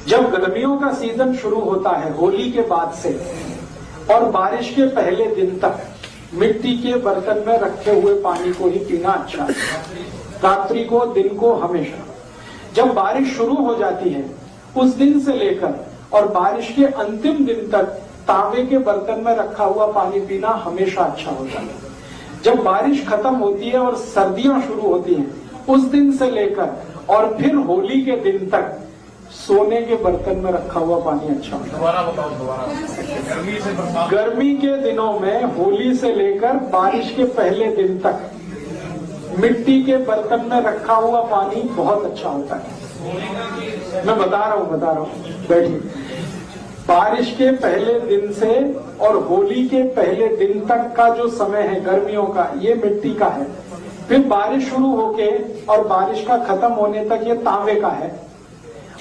जब गर्मियों का सीजन शुरू होता है होली के बाद से और बारिश के पहले दिन तक मिट्टी के बर्तन में रखे हुए पानी को ही पीना अच्छा है, रात्रि को दिन को हमेशा। जब बारिश शुरू हो जाती है उस दिन से लेकर और बारिश के अंतिम दिन तक तांबे के बर्तन में रखा हुआ पानी पीना हमेशा अच्छा होता है। जब बारिश खत्म होती है और सर्दियां शुरू होती हैं उस दिन से लेकर और फिर होली के दिन तक सोने के बर्तन में रखा हुआ पानी अच्छा होता है। दोबारा बताओ, दोबारा। गर्मी के दिनों में होली से लेकर बारिश के पहले दिन तक मिट्टी के बर्तन में रखा हुआ पानी बहुत अच्छा होता है। मैं बता रहा हूँ, बैठिए। बारिश के पहले दिन से और होली के पहले दिन तक का जो समय है गर्मियों का, ये मिट्टी का है। फिर बारिश शुरू होके और बारिश का खत्म होने तक ये तांबे का है,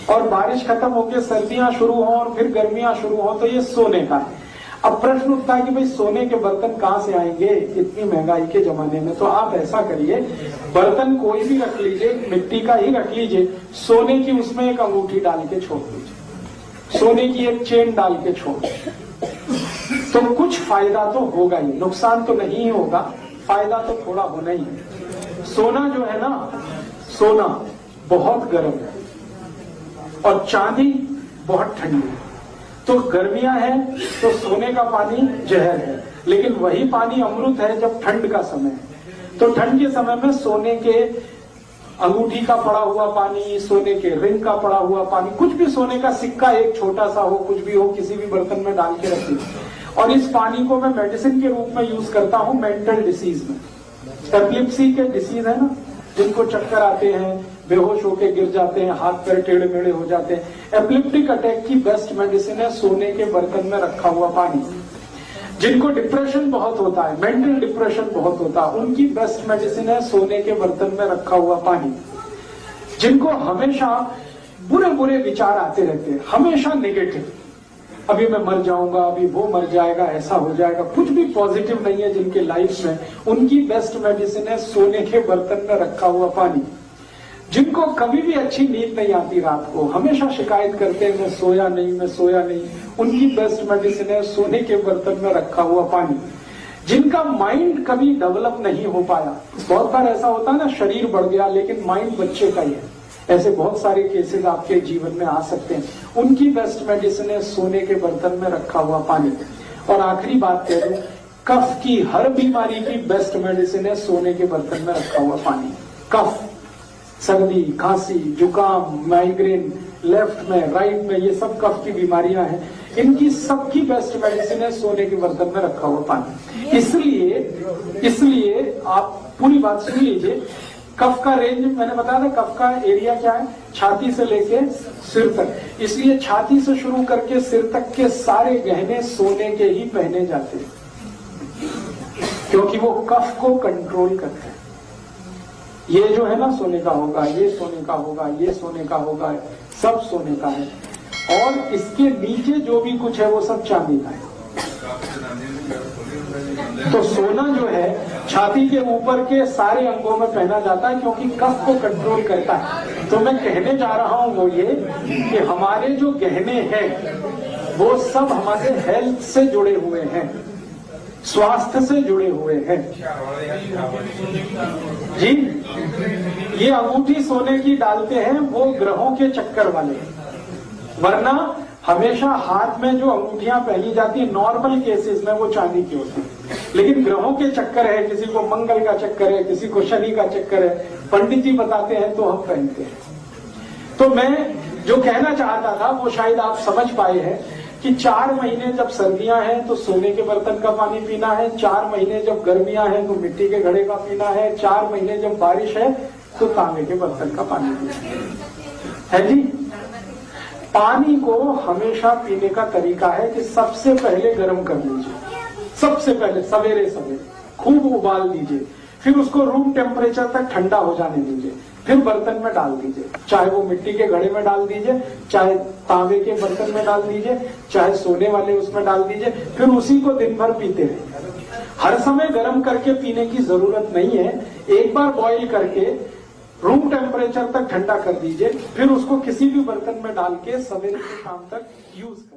और बारिश खत्म होके सर्दियां शुरू हो और फिर गर्मियां शुरू हो तो ये सोने का है। अब प्रश्न उठता है कि भाई सोने के बर्तन कहाँ से आएंगे इतनी महंगाई के जमाने में? तो आप ऐसा करिए, बर्तन कोई भी रख लीजिए, मिट्टी का ही रख लीजिए, सोने की उसमें एक अंगूठी डाल के छोड़ दीजिए, सोने की एक चेन डाल के छोड़ दीजिए, तो कुछ फायदा तो होगा ही, नुकसान तो नहीं होगा, फायदा तो थोड़ा होना ही है। सोना जो है ना, सोना बहुत गर्म है और चांदी बहुत ठंडी है। तो गर्मियां हैं तो सोने का पानी जहर है, लेकिन वही पानी अमृत है जब ठंड का समय है। तो ठंड के समय में सोने के अंगूठी का पड़ा हुआ पानी, सोने के रिंग का पड़ा हुआ पानी, कुछ भी सोने का सिक्का एक छोटा सा हो, कुछ भी हो, किसी भी बर्तन में डाल के रखिए। और इस पानी को मैं मेडिसिन के रूप में यूज करता हूं मेंटल डिसीज में। एपिलेप्सी के डिसीज है ना, जिनको चक्कर आते हैं, बेहोश होके गिर जाते हैं, हाथ पैर टेढ़े मेढ़े हो जाते हैं, एपिलेप्टिक अटैक की बेस्ट मेडिसिन है सोने के बर्तन में रखा हुआ पानी। जिनको डिप्रेशन बहुत होता है, मेंटल डिप्रेशन बहुत होता है, उनकी बेस्ट मेडिसिन है सोने के बर्तन में रखा हुआ पानी। जिनको हमेशा बुरे बुरे विचार आते रहते हैं, हमेशा नेगेटिव, अभी मैं मर जाऊंगा, अभी वो मर जाएगा, ऐसा हो जाएगा, कुछ भी पॉजिटिव नहीं है जिनके लाइफ में, उनकी बेस्ट मेडिसिन है सोने के बर्तन में रखा हुआ पानी। जिनको कभी भी अच्छी नींद नहीं आती रात को, हमेशा शिकायत करते हैं मैं सोया नहीं, उनकी बेस्ट मेडिसिन है सोने के बर्तन में रखा हुआ पानी। जिनका माइंड कभी डेवलप नहीं हो पाया, बहुत बार ऐसा होता है ना, शरीर बढ़ गया लेकिन माइंड बच्चे का ही है, ऐसे बहुत सारे केसेस आपके जीवन में आ सकते हैं, उनकी बेस्ट मेडिसिन है सोने के बर्तन में रखा हुआ पानी। और आखिरी बात कह दूं, कफ की हर बीमारी की बेस्ट मेडिसिन है सोने के बर्तन में रखा हुआ पानी। कफ, सर्दी, खांसी, जुकाम, माइग्रेन, लेफ्ट में, राइट में, ये सब कफ की बीमारियां हैं, इनकी सबकी बेस्ट मेडिसिन है सोने के बर्तन में रखा हुआ पानी। इसलिए आप पूरी बात सुन लीजिए। कफ का रेंज मैंने बताया था, कफ का एरिया क्या है, छाती से लेके सिर तक। इसलिए छाती से शुरू करके सिर तक के सारे गहने सोने के ही पहने जाते हैं, क्योंकि वो कफ को कंट्रोल करते हैं। ये जो है ना सोने का होगा, ये सोने का होगा, ये सोने का होगा, सब सोने का है। और इसके नीचे जो भी कुछ है वो सब चांदी का है। तो सोना जो है छाती के ऊपर के सारे अंगों में पहना जाता है, क्योंकि कफ को कंट्रोल करता है। तो मैं कहने जा रहा हूं वो ये कि हमारे जो गहने हैं वो सब हमारे हेल्थ से जुड़े हुए हैं, स्वास्थ्य से जुड़े हुए हैं जी। ये अंगूठी सोने की डालते हैं वो ग्रहों के चक्कर वाले, वरना हमेशा हाथ में जो अंगूठियां पहनी जाती है नॉर्मल केसेस में वो चांदी की होती है, लेकिन ग्रहों के चक्कर है, किसी को मंगल का चक्कर है, किसी को शनि का चक्कर है, पंडित जी बताते हैं तो हम पहनते हैं। तो मैं जो कहना चाहता था वो शायद आप समझ पाए हैं कि 4 महीने जब सर्दियां हैं तो सोने के बर्तन का पानी पीना है, 4 महीने जब गर्मियां हैं तो मिट्टी के घड़े का पीना है, 4 महीने जब बारिश है तो तांबे के बर्तन का पानी पीना है जी। पानी को हमेशा पीने का तरीका है कि सबसे पहले गर्म कर लीजिए, सबसे पहले सवेरे खूब उबाल दीजिए, फिर उसको रूम टेम्परेचर तक ठंडा हो जाने दीजिए, फिर बर्तन में डाल दीजिए, चाहे वो मिट्टी के घड़े में डाल दीजिए, चाहे तांबे के बर्तन में डाल दीजिए, चाहे सोने वाले उसमें डाल दीजिए, फिर उसी को दिन भर पीते रहिए। हर समय गर्म करके पीने की जरूरत नहीं है, एक बार बॉईल करके रूम टेम्परेचर तक ठंडा कर दीजिए, फिर उसको किसी भी बर्तन में डाल के सवेरे से शाम तक यूज करें।